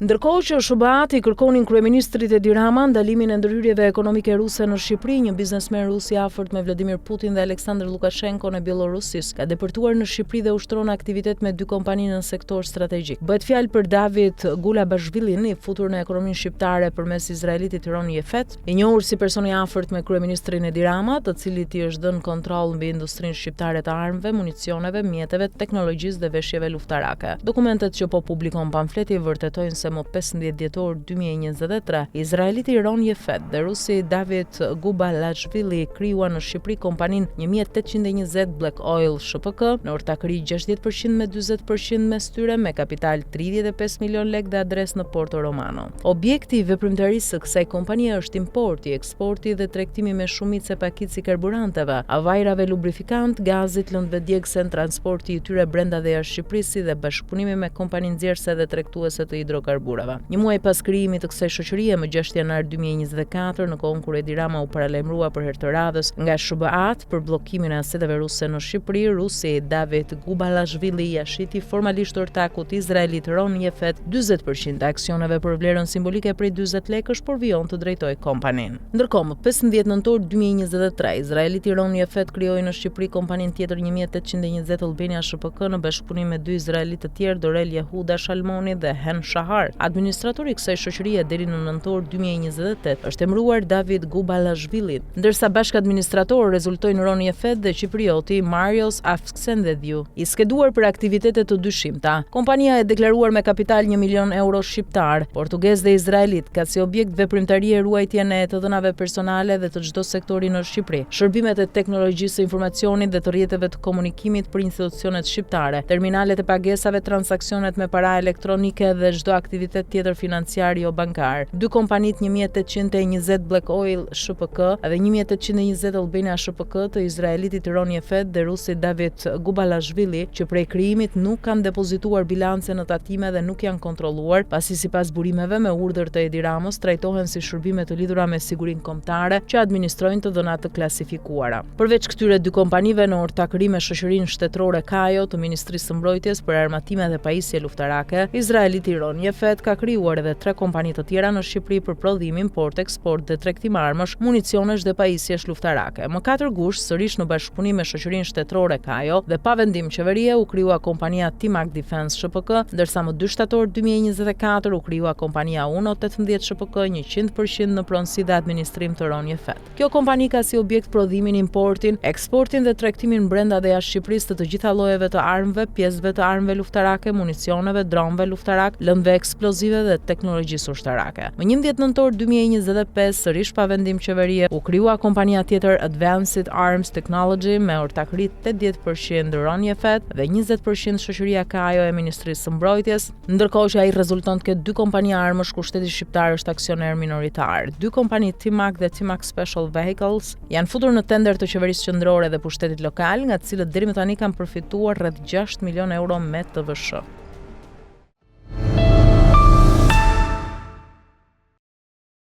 Ndërkohë që SBA-ti kërkonin kryeministrit Edi Rama ndalimin e ndërhyrjeve ekonomike ruse në Shqipëri, një biznesmen rus i afërt me Vladimir Putin dhe Aleksandr Lukashenko në Bielorusisë ka depërtuar në Shqipëri dhe ushtron aktivitet me dy kompani në sektor strategjik. Bëhet fjalë për David Gulabashvilin, i futur në ekonominë shqiptare përmes izraelitit Ron Yefet, i njohur si person i afërt me kryeministrin Edi Rama, të cilit i është dhënë kontroll mbi industrinë shqiptare të armëve, municioneve, mjeteve, teknologjisë dhe veshjeve luftarake. Dokumentet që po publikon pamfleti vërtetojnë se më 15 dhjetor 2023, izraeliti Ron Yefet dhe rusi David Gulabashvili krijuan në Shqipëri kompaninë 1820 Black Oil SHPK në ortakëri 60% me 40% mes tyre, me kapital 35 milion lek dhe adres në Porto Romano. Objekti i veprimtarisë së kësaj kompanie është importi, eksporti dhe tregtimi me shumicë pakicë karburanteve, avajrave lubrifikant, gazit, lëndëve djegëse, transporti i tyre brenda dhe jashtë Shqipërisë dhe bashkëpunimi me kompaninë nxjerrëse dhe tregtuese të hidrokarburave. Një muaj pas krijimit të kësaj shoqërie, më 6 janar 2024, në kohën kur Edi Rama u paralajmërua për herë të radhës nga SBA-t për bllokimin e aseteve ruse në Shqipëri, rusi David Gulabashvili ja shiti formalisht ortakut izraelit Ron Yefet 40% të aksioneve për vlerën simbolike prej 40 lekësh, por vijon të drejtojë kompaninë. Ndërkohë, më 15 nëntor 2023, izraeliti Ron Yefet krijoi në Shqipëri kompaninë tjetër 1820 Albania SHPK në bashkëpunim me dy izraelitë të tjerë, Dorel Yehuda Shalmoni dhe Hen Shahar. Administratori i kësaj shoqërie deri në nëntor 2028 është emëruar David Gulabashvili, ndërsa bashkë-administrator rezultojnë Ron Yefet dhe Çiprioti Marios Afksendedhiu, i skeduar për aktivitete të dyshimta. Kompania e deklaruar me kapital 1 milion euro shqiptar, portugez dhe izraelit, ka si objekt veprimtarie ruajtjen e të dhënave personale dhe të çdo sektori në Shqipëri, shërbimet e teknologjisë së informacionit dhe të rrjeteve të komunikimit për institucionet shqiptare, terminalet e pagesave, transaksionet me para elektronike dhe çdo aktivitet tjetër financiar jo bankar. Dy kompanitë 1820 Black Oil SHPK dhe 1820 Albania SHPK të izraelitit Ron Yefet dhe rusit David Gulabashvili, që prej krijimit nuk kanë depozituar bilance në tatime dhe nuk janë kontrolluar, pasi sipas burimeve me urdhër të Edi Ramës trajtohen si shërbime të lidhura me sigurinë kombëtare që administrojnë të dhëna të klasifikuara. Përveç këtyre dy kompanive, në ortakëri me shoqërinë shtetërore Kajo të Ministrisë së Mbrojtjes për armatime dhe pajisje luftarake, izraeliti Ron Yefet ka krijuar edhe 3 kompani të tjera në Shqipëri për prodhim, import, eksport dhe tregtim armësh, municionesh dhe pajisjesh luftarake. Më 4 gusht, sërish në bashkëpunim me shoqërinë shtetërore Kajo dhe pa vendim qeverie, u krijua kompania Timac Defense SHPK, ndërsa më 2 shtator 2024 u krijua kompania Uno 18 SHPK 100% në pronësi dhe administrim të Ron Yefet. Kjo kompani ka si objekt prodhimin, importin, eksportin dhe tregtimin brenda dhe jashtë Shqipërisë të gjitha llojeve të armëve, pjesëve të armëve luftarake, municioneve, dronëve luftarak, lëndëve eksplozive dhe teknologjisë ushtarake. Më 11 nëntor 2025, sërish pa vendim qeverie, u krijua kompania tjetër Advanced Arms Technology me ortakëri 80% Ron Yefet dhe 20% shoqëria Kajo e Ministrisë së Mbrojtjes, ndërkohë që ai rezulton të ketë 2 kompani armësh ku shteti shqiptar është aksioner minoritar. 2 kompani Timac dhe Timac Special Vehicles janë futur në tender të qeverisë qendrore dhe pushtetit lokal, nga të cilët deri më tani kanë përfituar rreth 6 milion euro me TVSH.